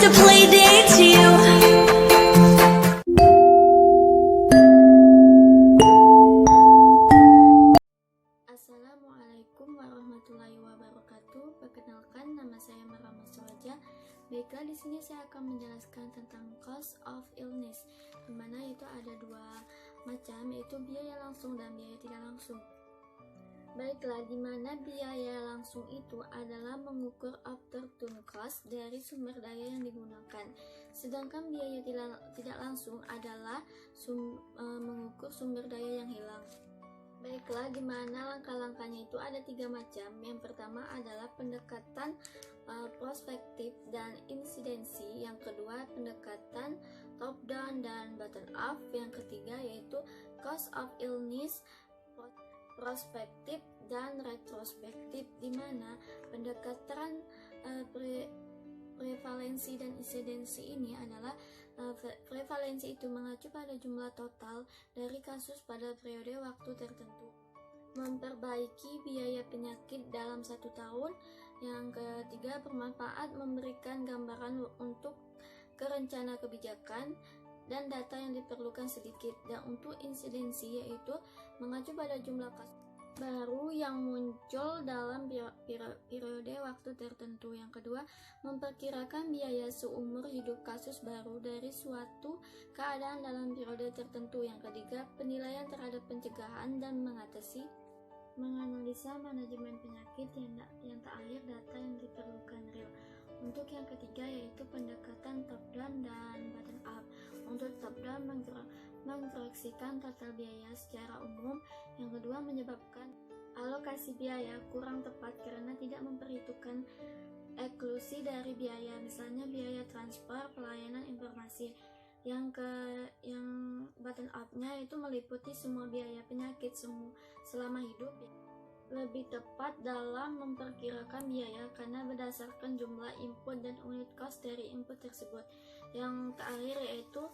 a play date to you. Assalamualaikum warahmatullahi wabarakatuh. Perkenalkan, nama saya Marama Suraja. Baiklah, di sini saya akan menjelaskan tentang cost of illness, di mana itu ada dua macam, yaitu biaya langsung dan biaya tidak langsung. Baiklah, di mana biaya langsung itu adalah mengukur opportune cost dari sumber daya yang digunakan, sedangkan biaya tidak langsung adalah mengukur sumber daya yang hilang. Baiklah, di mana langkah-langkahnya itu ada 3 macam. Yang pertama adalah pendekatan prospektif dan insidensi. Yang kedua, pendekatan top down dan bottom up. Yang ketiga yaitu cost of illness prospektif dan retrospektif, di mana pendekatan prevalensi dan insidensi ini adalah prevalensi itu mengacu pada jumlah total dari kasus pada periode waktu tertentu, memperbaiki biaya penyakit dalam 1 tahun. Yang ketiga, bermanfaat memberikan gambaran untuk rencana kebijakan dan data yang diperlukan sedikit. Dan untuk insidensi yaitu mengacu pada jumlah kasus baru yang muncul dalam periode waktu tertentu. Yang kedua, memperkirakan biaya seumur hidup kasus baru dari suatu keadaan dalam periode tertentu. Yang ketiga, penilaian terhadap pencegahan dan menganalisa manajemen penyakit. Yang terakhir, data yang diperlukan real. Untuk yang ketiga yaitu pendekatan top down dan bottom up. Untuk top down mengkoreksikan total biaya secara umum. Yang kedua, menyebabkan alokasi biaya kurang tepat karena tidak memperhitungkan eksklusi dari biaya, misalnya biaya transfer, pelayanan informasi. Yang bottom up-nya itu meliputi semua biaya penyakit selama hidup, lebih tepat dalam memperkirakan biaya karena berdasarkan jumlah input dan unit cost dari input tersebut. Yang terakhir yaitu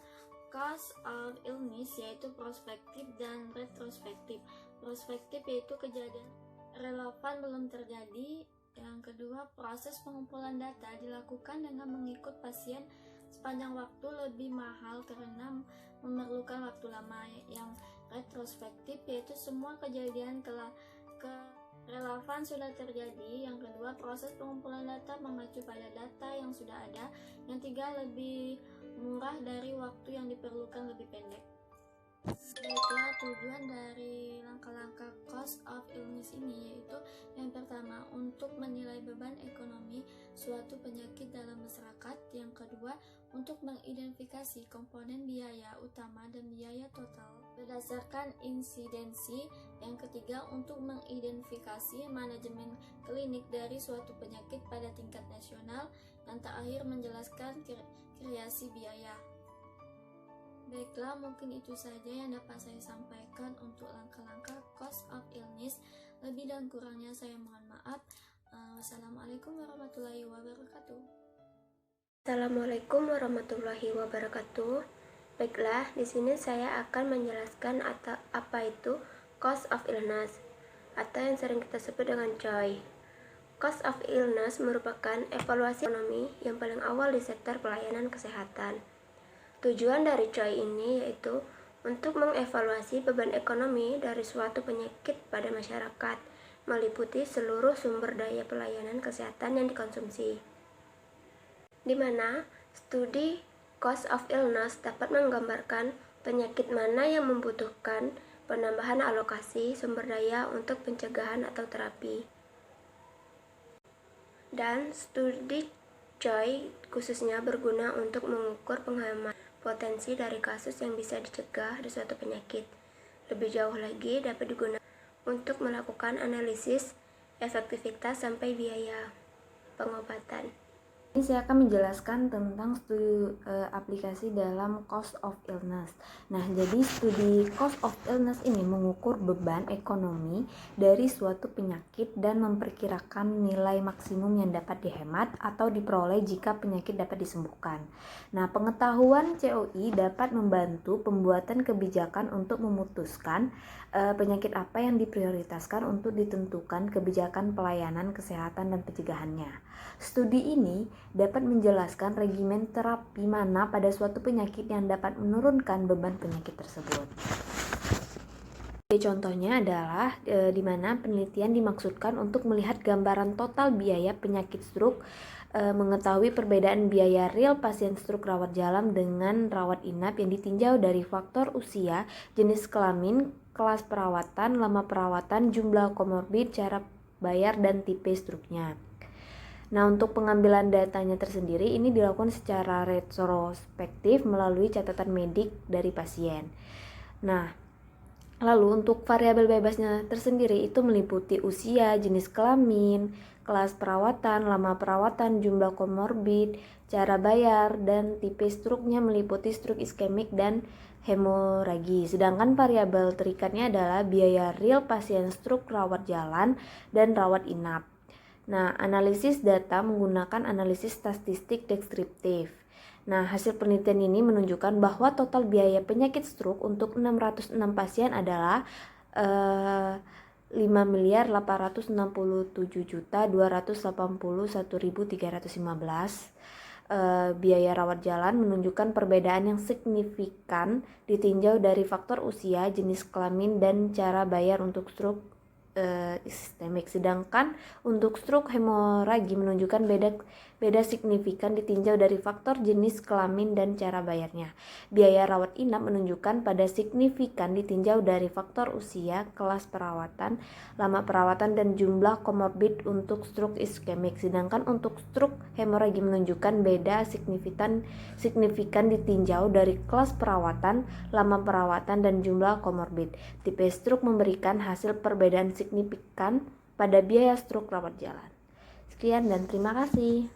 cost of illness, yaitu prospektif dan retrospektif. Prospektif yaitu kejadian relevan belum terjadi. Yang kedua, proses pengumpulan data dilakukan dengan mengikut pasien sepanjang waktu, lebih mahal karena memerlukan waktu lama. Yang retrospektif yaitu semua kejadian relevan sudah terjadi. Yang kedua, proses pengumpulan data mengacu pada data yang sudah ada. Yang tiga, lebih murah dari waktu yang diperlukan lebih pendek. Baiklah, tujuan dari langkah-langkah cost of illness ini yaitu yang pertama, untuk menilai beban ekonomi suatu penyakit dalam masyarakat. Yang kedua, untuk mengidentifikasi komponen biaya utama dan biaya total berdasarkan insidensi. Yang ketiga, untuk mengidentifikasi manajemen klinik dari suatu penyakit pada tingkat nasional. Yang terakhir, menjelaskan kreasi biaya. Baiklah, mungkin itu saja yang dapat saya sampaikan untuk langkah-langkah cost of illness. Lebih dan kurangnya saya mohon maaf. Wassalamualaikum warahmatullahi wabarakatuh. Assalamualaikum warahmatullahi wabarakatuh. Baiklah, di sini saya akan menjelaskan apa itu cost of illness atau yang sering kita sebut dengan COI. Cost of illness merupakan evaluasi ekonomi yang paling awal di sektor pelayanan kesehatan. Tujuan dari COI ini yaitu untuk mengevaluasi beban ekonomi dari suatu penyakit pada masyarakat, meliputi seluruh sumber daya pelayanan kesehatan yang dikonsumsi, di mana studi cost of illness dapat menggambarkan penyakit mana yang membutuhkan penambahan alokasi sumber daya untuk pencegahan atau terapi. Dan studi COI khususnya berguna untuk mengukur penghemat potensi dari kasus yang bisa dicegah di suatu penyakit. Lebih jauh lagi dapat digunakan untuk melakukan analisis efektivitas sampai biaya pengobatan. Ini saya akan menjelaskan tentang studi aplikasi dalam cost of illness. Nah, jadi studi cost of illness ini mengukur beban ekonomi dari suatu penyakit dan memperkirakan nilai maksimum yang dapat dihemat atau diperoleh jika penyakit dapat disembuhkan. Nah, pengetahuan COI dapat membantu pembuatan kebijakan untuk memutuskan penyakit apa yang diprioritaskan untuk ditentukan kebijakan pelayanan kesehatan dan pencegahannya. Studi ini dapat menjelaskan regimen terapi mana pada suatu penyakit yang dapat menurunkan beban penyakit tersebut. Contohnya adalah di mana penelitian dimaksudkan untuk melihat gambaran total biaya penyakit stroke, mengetahui perbedaan biaya real pasien stroke rawat jalan dengan rawat inap yang ditinjau dari faktor usia, jenis kelamin, kelas perawatan, lama perawatan, jumlah komorbid, cara bayar, dan tipe stroke-nya. Nah, untuk pengambilan datanya tersendiri ini dilakukan secara retrospektif melalui catatan medik dari pasien. Nah, lalu untuk variabel bebasnya tersendiri itu meliputi usia, jenis kelamin, kelas perawatan, lama perawatan, jumlah komorbid, cara bayar, dan tipe stroke-nya meliputi stroke iskemik dan hemoragi. Sedangkan variabel terikatnya adalah biaya real pasien stroke rawat jalan dan rawat inap. Nah, analisis data menggunakan analisis statistik deskriptif. Nah, hasil penelitian ini menunjukkan bahwa total biaya penyakit stroke untuk 606 pasien adalah 5.867.281.315. Biaya rawat jalan menunjukkan perbedaan yang signifikan ditinjau dari faktor usia, jenis kelamin, dan cara bayar untuk stroke sistemik. Sedangkan untuk stroke hemoragi menunjukkan beda signifikan ditinjau dari faktor jenis kelamin dan cara bayarnya. Biaya rawat inap menunjukkan pada signifikan ditinjau dari faktor usia, kelas perawatan, lama perawatan, dan jumlah komorbid untuk stroke iskemik. Sedangkan untuk stroke hemoragi menunjukkan beda signifikan ditinjau dari kelas perawatan, lama perawatan, dan jumlah komorbid. Tipe stroke memberikan hasil perbedaan signifikan pada biaya stroke rawat jalan. Sekian dan terima kasih.